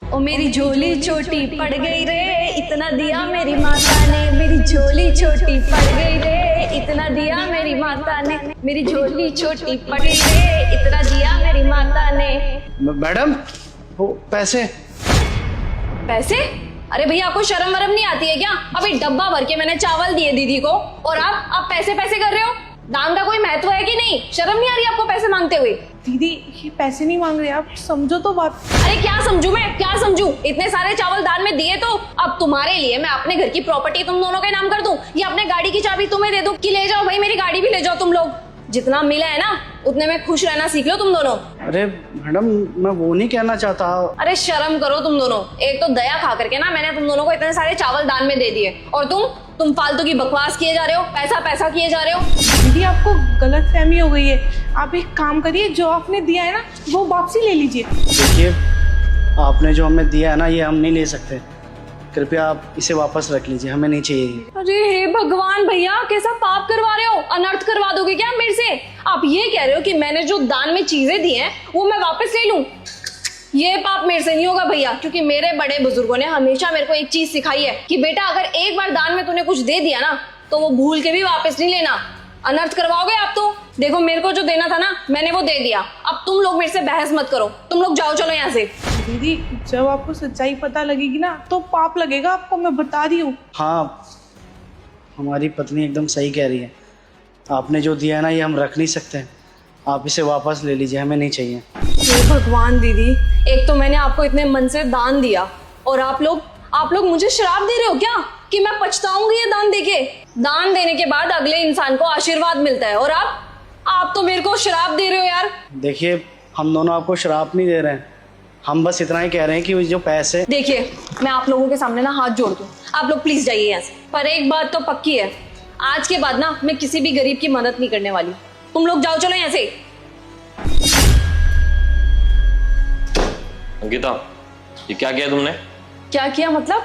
ओ मेरी झोली छोटी पड़ गई रे, इतना दिया मेरी माता ने। मेरी झोली छोटी पड़ गई रे, इतना दिया मेरी माता ने। मेरी झोली छोटी पड़ गई रे, इतना दिया मेरी माता ने। मैडम वो पैसे। पैसे? अरे भैया आपको शर्म वरम नहीं आती है क्या? अभी डब्बा भर के मैंने चावल दिए दीदी को और आप पैसे पैसे कर रहे हो। दान का कोई महत्व है कि नहीं? शर्म नहीं आ रही आपको पैसे मांगते हुए? दीदी ये पैसे नहीं मांग रहे, आप समझो तो बात। अरे क्या समझू मैं, क्या समझू? इतने सारे चावल दान में दिए तो अब तुम्हारे लिए मैं अपने घर की प्रॉपर्टी तुम दोनों के नाम कर दूं या अपने गाड़ी की चाबी तुम्हें दे दूं कि ले जाओ भाई मेरी गाड़ी भी ले जाओ तुम लोग। जितना मिला है ना उतने में खुश रहना सीख लो तुम दोनों। अरे मैडम मैं वो नहीं कहना चाहता। अरे शर्म करो तुम दोनों। एक तो दया खा करके ना मैंने तुम दोनों को इतने सारे चावल दान में दे दिए और तुम फालतू की बकवास किए जा रहे हो, पैसा पैसा किए जा रहे हो। दीदी आपको गलत फहमी हो गई है। आप एक काम करिए, जो आपने दिया है ना वो वापसी ले लीजिए। देखिए आपने जो हमें दिया है ना ये हम नहीं ले सकते, कृपया आप इसे वापस रख लीजिए, हमें नहीं चाहिए। अरे हे भगवान भैया, कैसा पाप करवा रहे हो? अनर्थ करवा दोगे क्या मेरे से? आप ये कह रहे हो कि मैंने जो दान में चीजें दी हैं वो मैं वापस ले लूं? ये पाप मेरे से नहीं होगा भैया, क्योंकि मेरे बड़े बुजुर्गों ने हमेशा मेरे को एक चीज सिखाई है कि बेटा अगर एक बार दान में तूने कुछ दे दिया ना तो वो भूल के भी वापस नहीं लेना। अनर्थ करवाओगे आप तो। देखो मेरे को जो देना था ना मैंने वो दे दिया, अब तुम लोग मेरे से बहस मत करो, तुम लोग जाओ चलो यहाँ से। दीदी जब आपको सच्चाई पता लगेगी ना तो पाप लगेगा आपको, मैं बता रही हूँ। हाँ हमारी पत्नी एकदम सही कह रही है, आपने जो दिया है ना ये हम रख नहीं सकते, आप इसे वापस ले लीजिए, हमें नहीं चाहिए। हे भगवान दीदी, एक तो मैंने आपको इतने मन से दान दिया और आप लोग मुझे श्राप दे रहे हो क्या कि मैं पछताऊंगी ये दान देके? दान देने के बाद अगले इंसान को आशीर्वाद मिलता है और आप तो मेरे को श्राप दे रहे हो यार। देखिए हम दोनों आपको श्राप नहीं दे रहे हैं, हम बस इतना ही कह रहे हैं कि जो पैसे। देखिए मैं आप लोगों के सामने ना हाथ जोड़ दूं, आप लोग प्लीज जाइए यहाँ से। पर एक बात तो पक्की है, आज के बाद ना मैं किसी भी गरीब की मदद नहीं करने वाली। तुम लोग जाओ चलो यहाँ से। अंकिता ये क्या किया तुमने? क्या किया मतलब?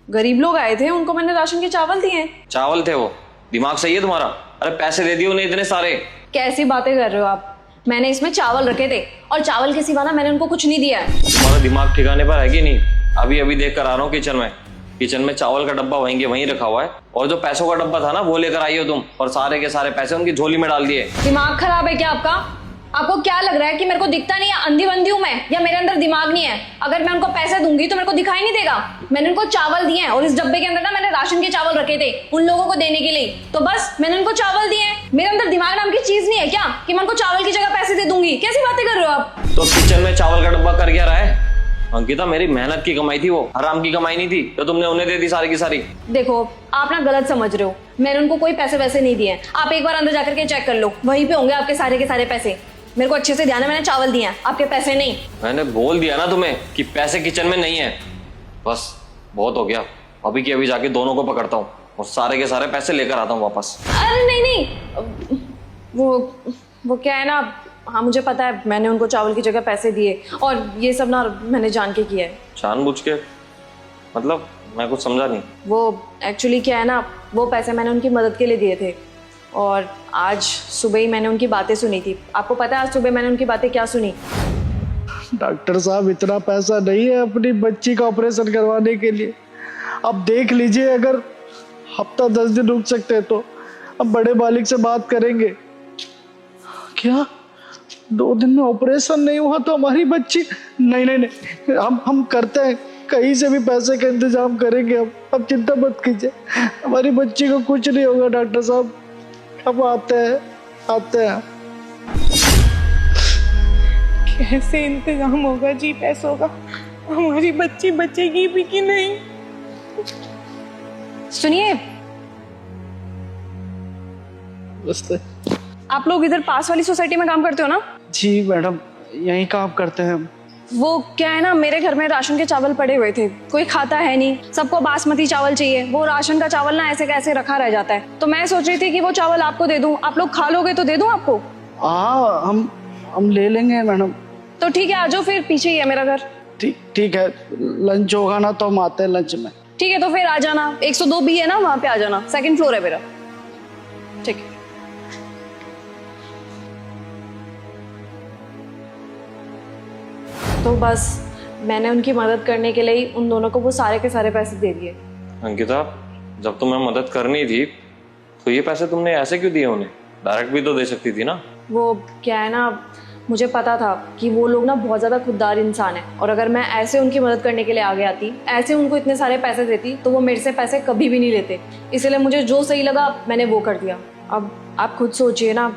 गरीब लोग आए थे, उनको मैंने राशन के चावल दिए। चावल थे वो? दिमाग सही है तुम्हारा? अरे पैसे दे दिए उन्हें इतने सारे। कैसी बातें कर रहे हो आप? मैंने इसमें चावल रखे थे और चावल के सिवा ना मैंने उनको कुछ नहीं दिया है। तुम्हारा दिमाग ठिकाने पर है कि नहीं? अभी देख कर आ रहा हूँ किचन में चावल का डब्बा वहीं रखा हुआ है और जो पैसों का डब्बा था ना वो लेकर आई हो तुम और सारे के सारे पैसे उनकी झोली में डाल दिए। दिमाग खराब है क्या आपका? आपको क्या लग रहा है कि मेरे को दिखता नहीं है? अंधी बंधी हूं मैं या मेरे अंदर दिमाग नहीं है? अगर मैं उनको पैसे दूंगी तो मेरे को दिखाई नहीं देगा? मैंने उनको चावल दिए हैं और इस डब्बे के अंदर ना मैंने राशन के चावल रखे थे उन लोगों को देने के लिए, तो बस मैंने उनको चावल दिए हैं। मेरे अंदर दिमाग नाम की चीज नहीं है क्या कि मैं उनको चावल की जगह पैसे दे दूंगी? कैसी बातें कर रहे हो आप? तो किचन में चावल का डब्बा कर क्या रहा है? अंकिता मेरी मेहनत की कमाई थी, वो हराम की कमाई नहीं थी तो तुमने उन्हें दे दी सारी की सारी। देखो आप ना गलत समझ रहे हो, मैंने उनको कोई पैसे वैसे नहीं दिए। आप एक बार अंदर जाकर के चेक कर लो, वहीं पे होंगे आपके सारे के सारे पैसे। मेरे को अच्छे से ध्यान है, मैंने चावल दिए हैं, आपके पैसे नहीं। मैंने बोल दिया ना तुम्हें कि पैसे किचन में नहीं है। बस बहुत हो गया, अभी की अभी जाके दोनों को पकड़ता हूँ और सारे के सारे पैसे लेकर आता हूँ वापस। अरे नहीं, वो क्या है ना, हाँ मुझे पता है मैंने उनको चावल की जगह पैसे दिए और ये सब ना मैंने जान के किया है। जानबूझ के? मतलब मैं कुछ समझा नहीं। वो एक्चुअली क्या है ना, वो पैसे मैंने उनकी मदद के लिए दिए थे और आज सुबह ही मैंने उनकी बातें सुनी थी। आपको पता है आज सुबह मैंने उनकी बातें क्या सुनी? डॉक्टर साहब इतना पैसा नहीं है अपनी बच्ची का ऑपरेशन करवाने के लिए, अब देख लीजिए अगर हफ्ता 10 दिन रुक सकते हैं तो अब बड़े मालिक से बात करेंगे। क्या 2 दिन में ऑपरेशन नहीं हुआ तो हमारी बच्ची? नहीं हम करते हैं, कहीं से भी पैसे का इंतजाम करेंगे। अब चिंता मत कीजिए, हमारी बच्ची को कुछ नहीं होगा डॉक्टर साहब। अब आते हैं। कैसे इंतजाम होगा जी पैसों का? हमारी बच्ची बचेगी भी कि नहीं? सुनिए, आप लोग इधर पास वाली सोसाइटी में काम करते हो ना? जी मैडम यहीं काम करते हैं। वो क्या है ना, मेरे घर में राशन के चावल पड़े हुए थे, कोई खाता है नहीं, सबको बासमती चावल चाहिए। वो राशन का चावल ना ऐसे कैसे रखा रह जाता है, तो मैं सोच रही थी कि वो चावल आपको दे दूं, आप लोग खा लोगे तो दे दूं आपको? हाँ हम ले लेंगे मैडम। तो ठीक है, आ जाओ फिर, पीछे ही है मेरा घर। ठीक है, लंच होगा ना तो हम आते हैं लंच में। ठीक है तो फिर आ जाना, 102 बी है ना वहां पे आ जाना, 2nd फ्लोर है मेरा। ठीक है। तो बस मैंने उनकी मदद करने के लिए ही उन दोनों को वो सारे के सारे पैसे दे दिए। अंकिता, जब तुम्हें मदद करनी थी तो ये पैसे तुमने ऐसे क्यों दिए उन्हें? डायरेक्ट भी तो दे सकती थी ना। वो क्या है ना, मुझे पता था कि वो लोग ना बहुत ज़्यादा खुददार इंसान है, और अगर मैं ऐसे उनकी मदद करने के लिए आगे आती, ऐसे उनको इतने सारे पैसे देती, तो वो मेरे से पैसे कभी भी नहीं लेते। इसलिए मुझे जो सही लगा मैंने वो कर दिया। अब आप खुद सोचिए ना,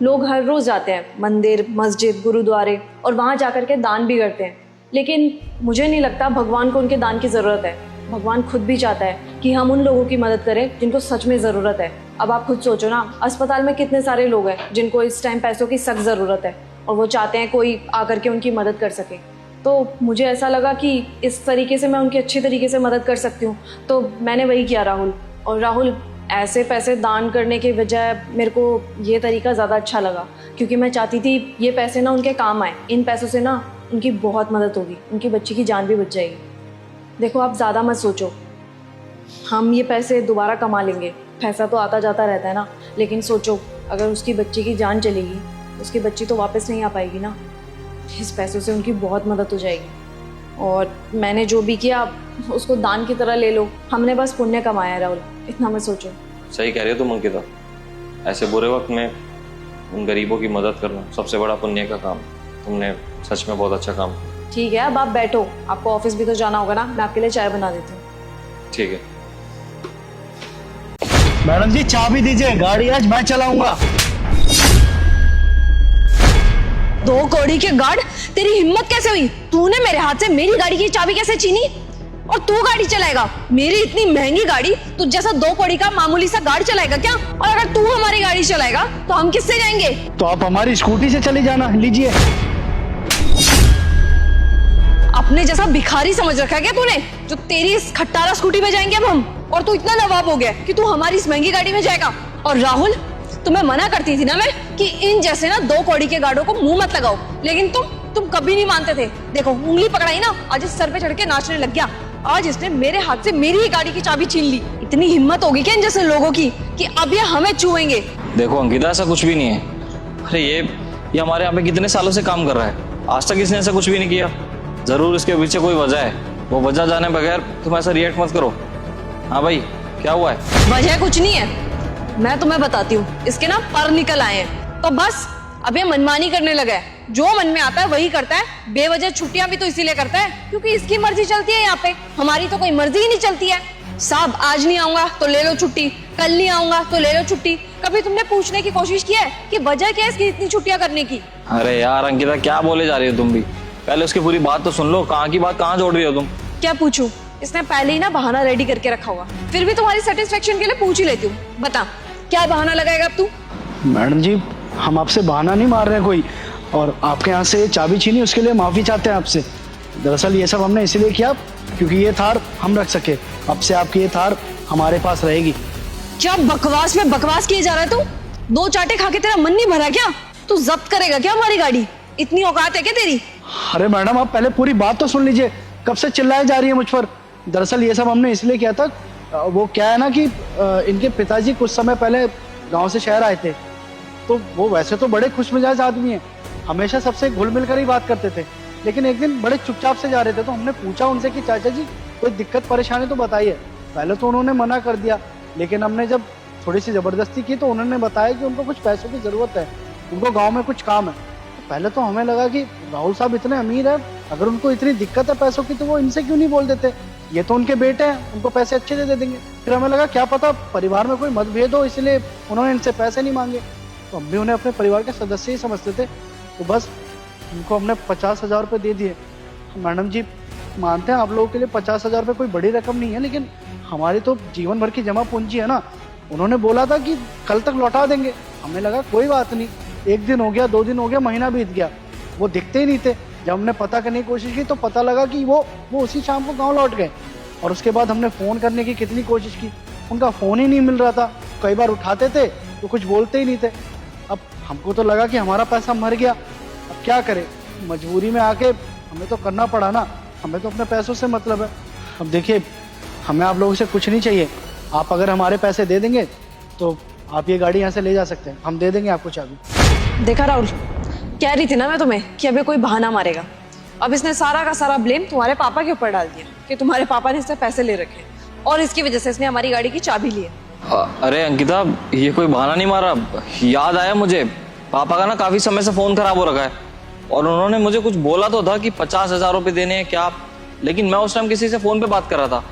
लोग हर रोज़ जाते हैं मंदिर, मस्जिद, गुरुद्वारे, और वहाँ जा कर के दान भी करते हैं, लेकिन मुझे नहीं लगता भगवान को उनके दान की ज़रूरत है। भगवान खुद भी चाहता है कि हम उन लोगों की मदद करें जिनको सच में ज़रूरत है। अब आप खुद सोचो ना, अस्पताल में कितने सारे लोग हैं जिनको इस टाइम पैसों की सख्त ज़रूरत है, और वो चाहते हैं कोई आकर के उनकी मदद कर सके। तो मुझे ऐसा लगा कि इस तरीके से मैं उनकी अच्छी तरीके से मदद कर सकती हूँ, तो मैंने वही किया राहुल। और राहुल, ऐसे पैसे दान करने के बजाय मेरे को ये तरीका ज़्यादा अच्छा लगा, क्योंकि मैं चाहती थी ये पैसे ना उनके काम आए। इन पैसों से ना उनकी बहुत मदद होगी, उनकी बच्ची की जान भी बच जाएगी। देखो, आप ज़्यादा मत सोचो, हम ये पैसे दोबारा कमा लेंगे। पैसा तो आता जाता रहता है ना, लेकिन सोचो अगर उसकी बच्ची की जान चलेगी, उसकी बच्ची तो वापस नहीं आ पाएगी ना। इस पैसों से उनकी बहुत मदद हो जाएगी। और मैंने जो भी किया उसको दान की तरह ले लो, हमने बस पुण्य कमाया है राहुल, इतना मत सोचो। सही कह रही हो तुम अंकिता, ऐसे बुरे वक्त में उन गरीबों की मदद करना सबसे बड़ा पुण्य का काम। तुमने सच में बहुत अच्छा काम किया। ठीक है, अब आप बैठो, आपको ऑफिस भी तो जाना होगा ना, मैं आपके लिए चाय बना देती हूँ। ठीक है। मैडम जी चाबी दीजिए, गाड़ी आज मैं चलाऊंगा। 2 कौड़ी के गार्ड, तेरी हिम्मत कैसे हुई? तूने मेरे हाथ से मेरी गाड़ी की चाबी कैसे छीनी? और तू गाड़ी चलाएगा? मेरी इतनी महंगी गाड़ी तू जैसा 2 कौड़ी का मामूली सा गार्ड चलाएगा क्या? और अगर तू हमारी गाड़ी चलाएगा तो हम किससे जाएंगे? तो आप हमारी स्कूटी से चली जाना, लीजिए। अपने जैसा भिखारी समझ रखा है क्या तूने, जो तेरी इस खट्टारा स्कूटी में जाएंगे अब हम? और तू इतना नवाब हो गया कि तू हमारी इस महंगी गाड़ी में जाएगा? और राहुल, तुम्हें मना करती थी ना मैं कि इन जैसे ना 2 कौड़ी के गार्डों को मुंह मत लगाओ, लेकिन तुम कभी नहीं मानते थे। देखो, उंगली पकड़ाई ना, आज इस सर पे चढ़ के नाचने लग गया। आज इसने मेरे हाथ से मेरी ही गाड़ी की चाबी छीन ली। इतनी हिम्मत होगी क्या इन जैसे लोगों की कि अब ये हमें छुएंगे? देखो अंकिता, ऐसा कुछ भी नहीं है। अरे ये हमारे यहाँ पे कितने सालों से काम कर रहा है, आज तक इसने ऐसा कुछ भी नहीं किया। जरूर इसके पीछे कोई वजह है, वो वजह जाने बगैर तुम ऐसा रिएक्ट मत करो। हाँ भाई, क्या हुआ है? वजह कुछ नहीं है, मैं तुम्हें बताती हूँ। इसके ना पर निकल आए हैं, तो बस अब ये मनमानी करने लगा है। जो मन में आता है वही करता है। बेवजह छुट्टियां भी तो इसीलिए करता है क्योंकि इसकी मर्जी चलती है यहाँ पे, हमारी तो कोई मर्जी ही नहीं चलती है। साहब, आज नहीं आऊंगा तो ले लो छुट्टी, कल नहीं आऊंगा तो ले लो छुट्टी। कभी तुमने पूछने की कोशिश की है कि वजह क्या है इसकी इतनी छुट्टियां करने की? अरे यार अंकिता, क्या बोले जा रही हो तुम भी? पहले उसकी पूरी बात तो सुन लो, कहाँ की बात कहाँ जोड़ रही हो तुम? क्या पूछूं? इसने पहले ही ना बहाना रेडी करके रखा हुआ, फिर भी तुम्हारी सेटिस्फेक्शन के लिए पूछ ही लेती हूँ। बता, क्या बहाना लगाएगा अब तू? मैडम जी, हम आपसे बहाना नहीं मार रहे हैं कोई, और आपके यहाँ से चाबी छीनी उसके लिए माफ़ी चाहते हैं आपसे। दरअसल ये सब हमने इसलिए किया क्योंकि ये थार हम रख सके। अब से आपकी ये थार हमारे पास रहेगी। क्या बकवास में बकवास किए जा रहा है तू? 2 चाटे खा के तेरा मन नहीं भरा क्या? तू जब्त करेगा क्या हमारी गाड़ी? इतनी औकात है क्या तेरी? अरे मैडम, आप पहले पूरी बात तो सुन लीजिए, कब से चिल्लाए जा रही है मुझ पर। दरअसल ये सब हमने इसलिए किया था, वो क्या है ना कि इनके पिताजी कुछ समय पहले गांव से शहर आए थे, तो वो वैसे तो बड़े खुश मिजाज आदमी हैं, हमेशा सबसे घुल मिल कर ही बात करते थे। लेकिन एक दिन बड़े चुपचाप से जा रहे थे, तो हमने पूछा उनसे कि चाचा जी कोई दिक्कत परेशानी तो बताइए। पहले तो उन्होंने मना कर दिया, लेकिन हमने जब थोड़ी सी ज़बरदस्ती की तो उन्होंने बताया कि उनको कुछ पैसों की ज़रूरत है, उनको गाँव में कुछ काम है। तो पहले तो हमें लगा कि राहुल साहब इतने अमीर है, अगर उनको इतनी दिक्कत है पैसों की तो वो इनसे क्यों नहीं बोल देते, ये तो उनके बेटे हैं, उनको पैसे अच्छे दे देंगे। फिर हमें लगा क्या पता परिवार में कोई मतभेद हो, इसलिए उन्होंने इनसे पैसे नहीं मांगे। तो हम भी उन्हें अपने परिवार के सदस्य ही समझते थे, तो बस उनको हमने 50,000 रुपये दे दिए। मैडम जी, मानते हैं आप लोगों के लिए 50,000 रुपये कोई बड़ी रकम नहीं है, लेकिन हमारी तो जीवन भर की जमा पूंजी है ना। उन्होंने बोला था कि कल तक लौटा देंगे, हमें लगा कोई बात नहीं। 1 दिन हो गया, 2 दिन हो गया, महीना बीत गया, वो दिखते ही नहीं थे। जब हमने पता करने की कोशिश की तो पता लगा कि वो उसी शाम को गाँव लौट गए। और उसके बाद हमने फ़ोन करने की कितनी कोशिश की, उनका फ़ोन ही नहीं मिल रहा था। कई बार उठाते थे तो कुछ बोलते ही नहीं थे। अब हमको तो लगा कि हमारा पैसा मर गया, अब क्या करें, मजबूरी में आके हमें तो करना पड़ा ना, हमें तो अपने पैसों से मतलब है। अब देखिए, हमें आप लोगों से कुछ नहीं चाहिए, आप अगर हमारे पैसे दे देंगे तो आप ये गाड़ी यहाँ से ले जा सकते हैं, हम दे देंगे आपको चाबी। देखा राहुल, कह रही थी ना मैं तुम्हें कि अभी कोई बहाना मारेगा। अब इसने सारा का सारा ब्लेम तुम्हारे पापा के ऊपर डाल दिया कि तुम्हारे पापा ने इससे पैसे ले रखे और इसकी वजह से इसने हमारी गाड़ी की चाबी ली है। अरे अंकिता, ये कोई बहाना नहीं मारा। याद आया मुझे, पापा का ना काफी समय से फोन खराब हो रखा है और उन्होंने मुझे कुछ बोला तो था कि 50,000 रुपये देने हैं क्या, लेकिन मैं उस टाइम किसी से फोन पे बात कर रहा था,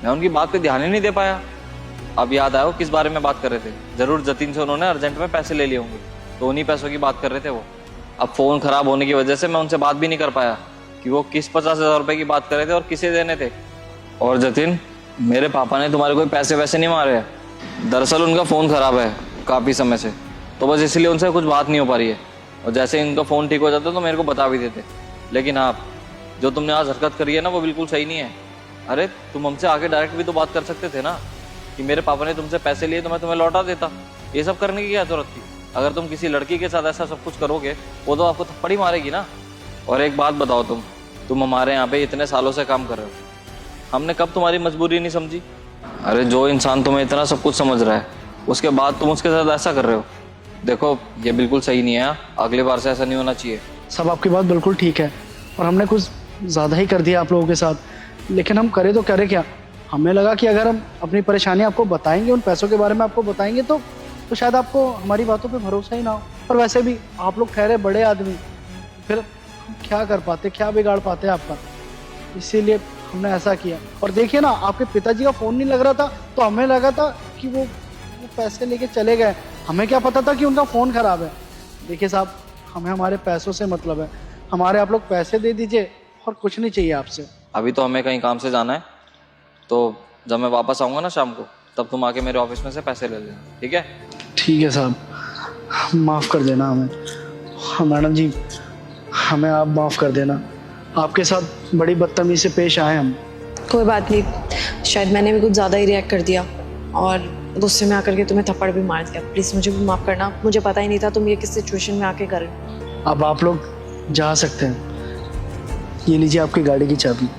मैं उनकी बात पे ध्यान ही नहीं दे पाया। अब याद आया वो किस बारे में बात कर रहे थे। जरूर जतिन से उन्होंने अर्जेंट में पैसे ले लिए होंगे, तो उन्हीं पैसों की बात कर रहे थे वो। अब फोन खराब होने की वजह से मैं उनसे बात भी नहीं कर पाया कि वो किस 50,000 रुपये की बात कर रहे थे और किसे देने थे। और जतिन, मेरे पापा ने तुम्हारे कोई पैसे वैसे नहीं मारे हैं, दरअसल उनका फ़ोन ख़राब है काफ़ी समय से, तो बस इसलिए उनसे कुछ बात नहीं हो पा रही है। और जैसे ही उनका फ़ोन ठीक हो जाता तो मेरे को बता भी देते। लेकिन हाँ, जो तुमने आज हरकत करी है ना, वो बिल्कुल सही नहीं है। अरे तुम हमसे आके डायरेक्ट भी तो बात कर सकते थे ना कि मेरे पापा ने तुमसे पैसे लिए तो मैं तुम्हें लौटा देता। ये सब करने की क्या जरूरत थी? अगर तुम किसी लड़की के साथ ऐसा सब कुछ करोगे, वो तो आपको थप्पड़ ही मारेगी ना। और एक बात बताओ, तुम हमारे यहाँ पे इतने सालों से काम कर रहे हो, हमने कब तुम्हारी मजबूरी नहीं समझी? अरे जो इंसान तुम्हें इतना सब कुछ समझ रहा है, उसके बाद तुम उसके साथ ऐसा कर रहे हो। देखो, ये बिल्कुल सही नहीं है। अगली बार से ऐसा नहीं होना चाहिए। सब आपकी बात बिल्कुल ठीक है और हमने कुछ ज़्यादा ही कर दिया आप लोगों के साथ, लेकिन हम करें तो करें क्या? हमें लगा कि अगर हम अपनी परेशानी आपको बताएंगे, उन पैसों के बारे में आपको बताएंगे तो शायद आपको हमारी बातों पे भरोसा ही ना हो। और वैसे भी आप लोग ठहरे बड़े आदमी, फिर हम क्या कर पाते, क्या बिगाड़ पाते आपका, इसीलिए हमने ऐसा किया। और देखिए ना, आपके पिताजी का फ़ोन नहीं लग रहा था तो हमें लगा था कि वो पैसे लेके चले गए। हमें क्या पता था कि उनका फ़ोन ख़राब है। देखिए साहब, हमें हमारे पैसों से मतलब है, हमारे आप लोग पैसे दे दीजिए और कुछ नहीं चाहिए आपसे। अभी तो हमें कहीं काम से जाना है, तो जब मैं वापस आऊँगा ना शाम को, तब तुम आके मेरे ऑफिस में से पैसे ले लेना, ठीक है? ठीक है साहब, माफ़ कर देना हमें। हाँ मैडम जी, हमें आप माफ़ कर देना, आपके साथ बड़ी बदतमीजी से पेश आए हम। कोई बात नहीं, शायद मैंने भी कुछ ज़्यादा ही रिएक्ट कर दिया और गुस्से में आकर के तुम्हें थप्पड़ भी मार दिया। प्लीज़ मुझे भी माफ़ करना, मुझे पता ही नहीं था तुम ये किस सिचुएशन में आके कर रहे हो। अब आप लोग जा सकते हैं। ये लीजिए आपकी गाड़ी की चाबी।